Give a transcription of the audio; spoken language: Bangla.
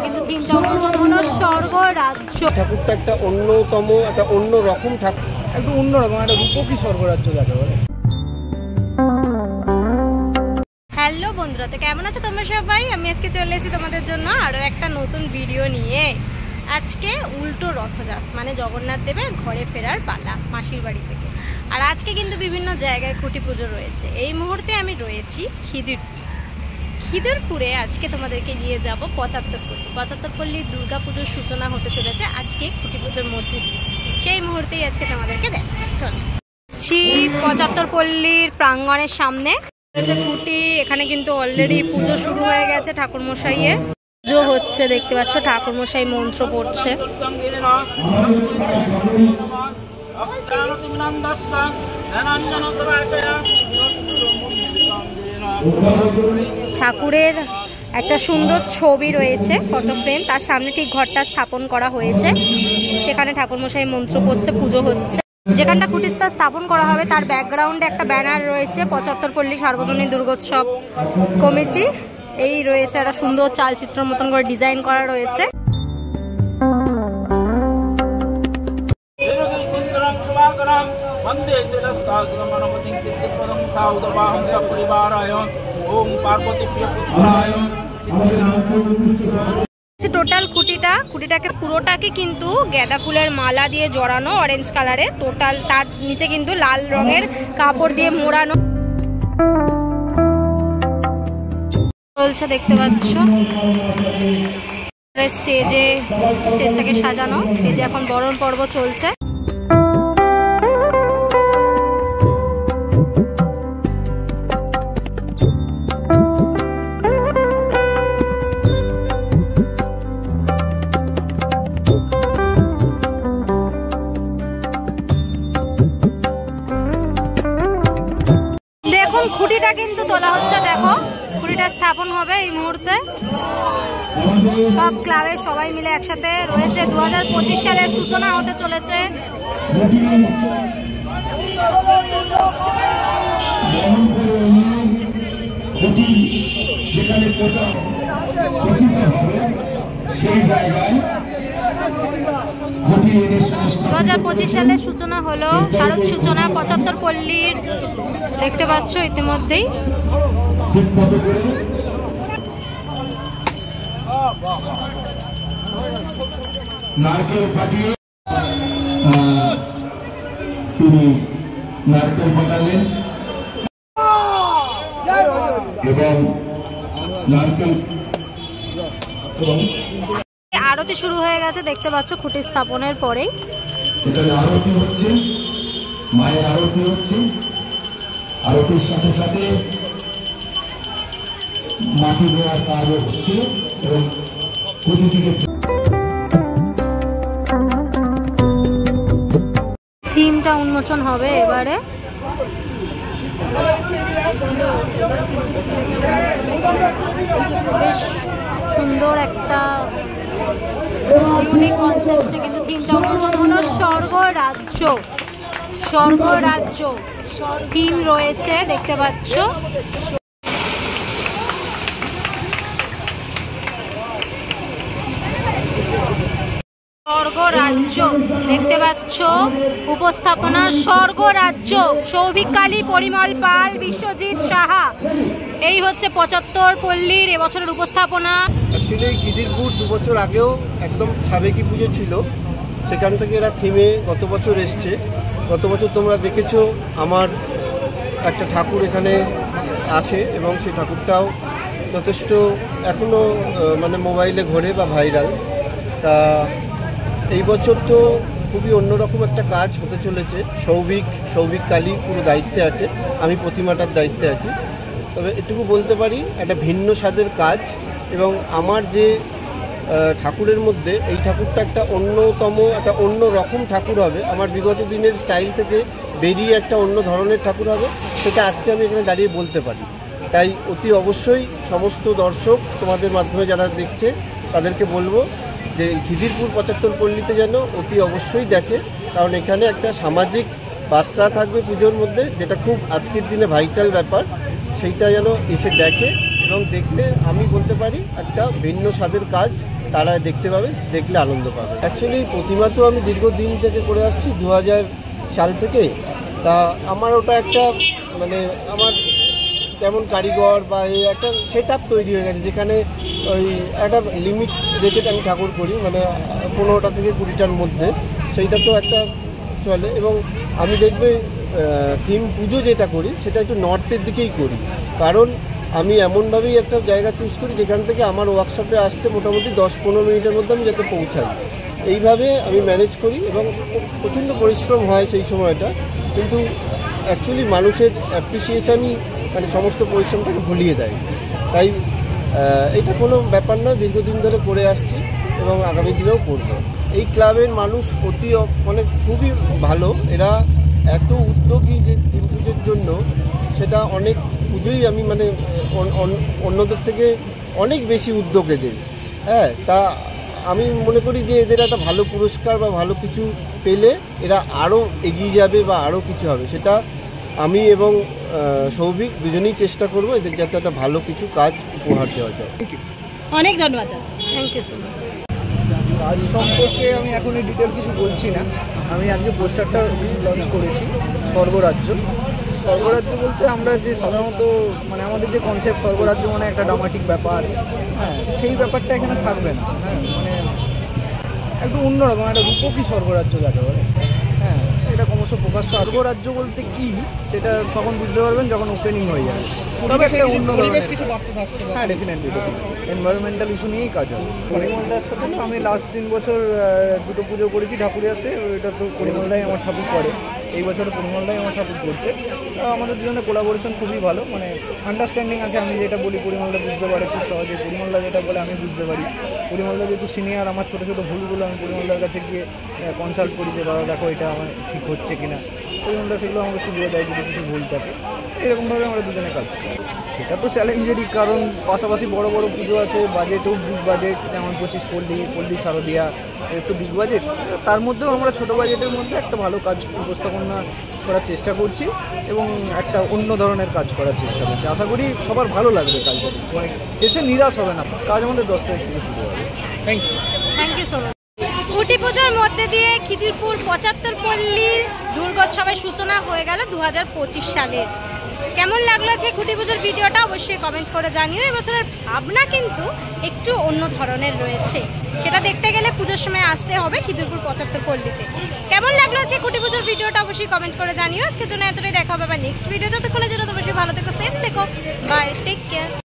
কিন্তু থিমটা উন্মোচন হলো স্বর্গ রাজ্য। ঠাকুরটা একটা অন্যতম, একটা অন্য রকম ঠাকুর, একটু অন্যরকম একটা রূপকী স্বর্গরাজ্য যাকে বলে। হ্যালো বন্ধুরা, তো কেমন আছো তোমরা সবাই? আমি আজকে চলে এসেছি তোমাদের জন্য আরও একটা নতুন ভিডিও নিয়ে। আজকে উল্টো রথযাত্রা, মানে জগন্নাথ দেবের ঘরে ফেরার পালা মাসির বাড়ি থেকে। আর আজকে কিন্তু বিভিন্ন জায়গায় খুঁটি পুজো রয়েছে। এই মুহূর্তে আমি রয়েছি খিদিরপুরে। আজকে তোমাদেরকে নিয়ে যাব ৭৫পল্লীর দুর্গা পুজোর সূচনা হতে চলেছে আজকে খুঁটি পুজোর মধ্যে দিয়ে। সেই মুহূর্তেই আজকে তোমাদেরকে দেখাবো। চলো, ৭৫পল্লীর প্রাঙ্গণের সামনে হয়েছে খুঁটি। এখানে কিন্তু অলরেডি পুজো শুরু হয়ে গেছে। ঠাকুরমশাইয়ের পুজো হচ্ছে, দেখতে পাচ্ছ ঠাকুরমশাই মন্ত্র পড়ছে। ঠাকুরের একটা সুন্দর ছবি রয়েছে, ফটো ফ্রেম, তার সামনে ঠিক ঘরটা স্থাপন করা হয়েছে। সেখানে ঠাকুরমশাই মন্ত্র পড়ছে, পুজো হচ্ছে। যেখানটা খুঁটিস্থান স্থাপন করা হবে তার ব্যাকগ্রাউন্ডে একটা ব্যানার রয়েছে ৭৫পল্লী সার্বজনীন দুর্গোৎসব কমিটি। এই রয়েছে একটা সুন্দর চালচিত্র মতন করে ডিজাইন করা রয়েছে। টোটাল খুঁটিটাকে পুরোটাকে কিন্তু গাঁদা ফুলের মালা দিয়ে জড়ানো, অরেঞ্জ কালারের। টোটাল তার নিচে কিন্তু লাল রঙের কাপড় দিয়ে মোড়ানো চলছে, দেখতে পাচ্ছ। স্টেজটাকে সাজানো, স্টেজে এখন বরণ পর্ব চলছে। দেখুন খুঁটিটা কিন্তু তোলা হচ্ছে, দেখো খুঁটিটা স্থাপন হবে এই মুহূর্তে। সব ক্লাবের সবাই মিলে একসাথে রয়েছে। ২০২৫ সালের সূচনা হতে চলেছে। সালের সূচনা হলো, শারদ সূচনা ৭৫পল্লীর, দেখতে পাচ্ছ ইতিমধ্যেই। নারকেল ফাটিয়ে তিনি নারকেল ফাটালেন এবং নারকেল আরতি শুরু হয়ে গেছে, দেখতে পাচ্ছ খুঁটি স্থাপনের পরেই। এখানে আরতি হচ্ছে, মায়ের আরতি হচ্ছে। আরতির সাথে সাথে মাটি দেওয়ার কাজও হচ্ছিল এবং থিমটা উন্মোচন হবে এবারে। বেশ সুন্দর একটা ইউনিক কনসেপ্টে কিন্তু থিমটা উন্মোচন হলো স্বর্গরাজ্য থিম রয়েছে, দেখতে পাচ্ছ। স্বর্গরাজ্য দেখতে পাচ্ছ, উপস্থাপনা স্বর্গরাজ্য, সৌভিক কালী, পরিমল পাল, বিশ্বজিৎ সাহা। এই হচ্ছে ৭৫পল্লীর এবছরের উপস্থাপনা। অ্যাকচুয়ালি খিদিরপুর ২ বছর আগেও একদম সাবেকি পুজো ছিল, সেখান থেকে এরা থিমে গত বছর এসছে। গত বছর তোমরা দেখেছো আমার একটা ঠাকুর এখানে আসে এবং সেই ঠাকুরটাও যথেষ্ট এখনও মানে মোবাইলে ঘোরে বা ভাইরাল। তা এই বছর তো খুবই অন্যরকম একটা কাজ হতে চলেছে। সৌভিক কালী পুরো দায়িত্বে আছে, আমি প্রতিমাটার দায়িত্বে আছি। তবে এটুকু বলতে পারি একটা ভিন্ন স্বাদের কাজ, এবং আমার যে ঠাকুরের মধ্যে এই ঠাকুরটা একটা অন্যতম, একটা অন্য রকম ঠাকুর হবে। আমার বিগত দিনের স্টাইল থেকে বেরিয়ে একটা অন্য ধরনের ঠাকুর হবে, সেটা আজকে আমি এখানে দাঁড়িয়ে বলতে পারি। তাই অতি অবশ্যই সমস্ত দর্শক তোমাদের মাধ্যমে যারা দেখছে তাদেরকে বলবো যে খিদিরপুর ৭৫পল্লীতে যেন অতি অবশ্যই দেখে, কারণ এখানে একটা সামাজিক বার্তা থাকবে পুজোর মধ্যে, যেটা খুব আজকের দিনে ভাইটাল ব্যাপার। সেইটা যেন এসে দেখে, এবং দেখলে আমি বলতে পারি একটা ভিন্ন স্বাদের কাজ তারা দেখতে পাবে, দেখলে আনন্দ পাবে। অ্যাকচুয়ালি প্রতিমা তো আমি দীর্ঘদিন থেকে করে আসছি, 2000 সাল থেকে। তা আমার ওটা একটা মানে আমার কেমন কারিগর বা এই একটা সেট আপ তৈরি হয়ে গেছে, যেখানে ওই একটা লিমিট রেখে আমি ঠাকুর করি, মানে 15টা থেকে 20টার মধ্যে, সেইটা তো একটা চলে। এবং আমি দেখবে থিম পুজো যেটা করি সেটা একটু নর্থের দিকেই করি, কারণ আমি এমনভাবেই একটা জায়গা চুজ করি যেখান থেকে আমার ওয়ার্কশপে আসতে মোটামুটি 10-15 মিনিটের মধ্যে আমি যাতে পৌঁছাই, এইভাবে আমি ম্যানেজ করি। এবং প্রচণ্ড পরিশ্রম হয় সেই সময়টা, কিন্তু অ্যাকচুয়ালি মানুষের অ্যাপ্রিসিয়েশনই মানে সমস্ত পরিশ্রমটাকে ভুলিয়ে দেয়। তাই এটা কোনো ব্যাপার না, দীর্ঘদিন ধরে করে আসছি এবং আগামী দিনেও করব। এই ক্লাবের মানুষ মানে খুবই ভালো, এরা এত উদ্যোগী যে থিম পুজোর জন্য, সেটা অনেক পুজোই আমি মানে অন্যদের থেকে অনেক বেশি উদ্যোগ এদের। হ্যাঁ, তা আমি মনে করি যে এদের একটা ভালো পুরস্কার বা ভালো কিছু পেলে এরা আরও এগিয়ে যাবে বা আরও কিছু হবে, সেটা আমি এবং সৌভিক দুজনেই চেষ্টা করব এদের যাতে একটা ভালো কিছু কাজ উপহার দেওয়া যায়। অনেক ধন্যবাদ। Thank you so much. কাজ সম্পর্কে আমি এখন ডিটেল কিছু বলছি না। আমি আজকে পোস্টারটা লঞ্চ করেছি, স্বর্গরাজ্য। স্বর্গরাজ্য বলতে আমরা যে সাধারণত মানে আমাদের যে কনসেপ্ট, স্বর্গরাজ্য মানে একটা ড্রামাটিক ব্যাপার, হ্যাঁ, সেই ব্যাপারটা এখানে থাকবে না। হ্যাঁ, মানে একটু অন্যরকম একটা রূপকী স্বর্গরাজ্য যাকে বলে। হ্যাঁ, এটা ক্রমশ প্রকাশ। স্বর্গরাজ্য বলতে কি সেটা তখন বুঝতে পারবেন যখন ওপেনিং হয়ে যাবে। তবে একটা অন্য ধরনের কিছু বার্তা থাকছে। হ্যাঁ, ডেফিনেটলি এনভায়রনমেন্টাল ইস্যু নিয়েই কাজ হবে। পরিমলদার সাথে তো আমি লাস্ট 3 বছর দুটো পুজো করেছি ঠাকুরিয়াতে। ওইটা তো পরিমলদাই আমার ঠাকুর করে, এই বছর পরিমলদাই আমার ঠাকুর করছে। আমাদের দুজনের কোলাবোরেশন খুবই ভালো, মানে আন্ডারস্ট্যান্ডিং আছে। আমি যেটা বলি পরিমলদা বুঝতে পারে খুব সহজে, পরিমলদা যেটা বলে আমি বুঝতে পারি। পরিমলদা যেহেতু সিনিয়র, আমার ছোটো ছোটো ভুলগুলো আমি পরিমলদার কাছে গিয়ে কনসাল্ট করি যে দাদা দেখো এটা আমার ঠিক হচ্ছে কিনা। পরিমলদা সেগুলো আমাকে শুধরে দেয় যদি কিছু ভুল থাকে। এরকমভাবে আমরা দুজনে কাজ করি। সেটা তো চ্যালেঞ্জেরই, কারণ পাশাপাশি বড় বড় পুজো আছে, বাজেটও বিগ বাজেট, যেমন 25 পল্লী শারদিয়া, একটু বিগ বাজেট। তার মধ্যেও আমরা ছোটো বাজেটের মধ্যে একটা ভালো কাজ উপস্থাপনা করার চেষ্টা করছি এবং একটা অন্য ধরনের কাজ করার চেষ্টা করছি। আশা করি সবার ভালো লাগবে কাজটা, মানে এসে নিরাশ হবে না। কাজ আমাদের 10 তারিখ থেকে শুরু হবে। Thank you so much. খুঁটি পুজোর মধ্যে দিয়ে খিদিরপুর 75 পল্লী দুর্গোৎসবের সূচনা হয়ে গেল 2025 সালে। কেমন লাগলো আজকে খুঁটি পুজোর ভিডিওটা অবশ্যই কমেন্ট করে জানিও। এবছরের ভাবনা কিন্তু একটু অন্য ধরনের রয়েছে, সেটা দেখতে গেলে পুজোর সময় আসতে হবে খিদিরপুর 75 পল্লীতে। কেমন লাগলো আজকে খুঁটি পুজোর ভিডিওটা অবশ্যই কমেন্ট করে জানিও। আজকের জন্য এতটাই, দেখা হবে আবার নেক্সট ভিডিও। ততক্ষণের জন্য অবশ্যই ভালো থেকো, সেফ থেকো, বাই, টেক কেয়ার।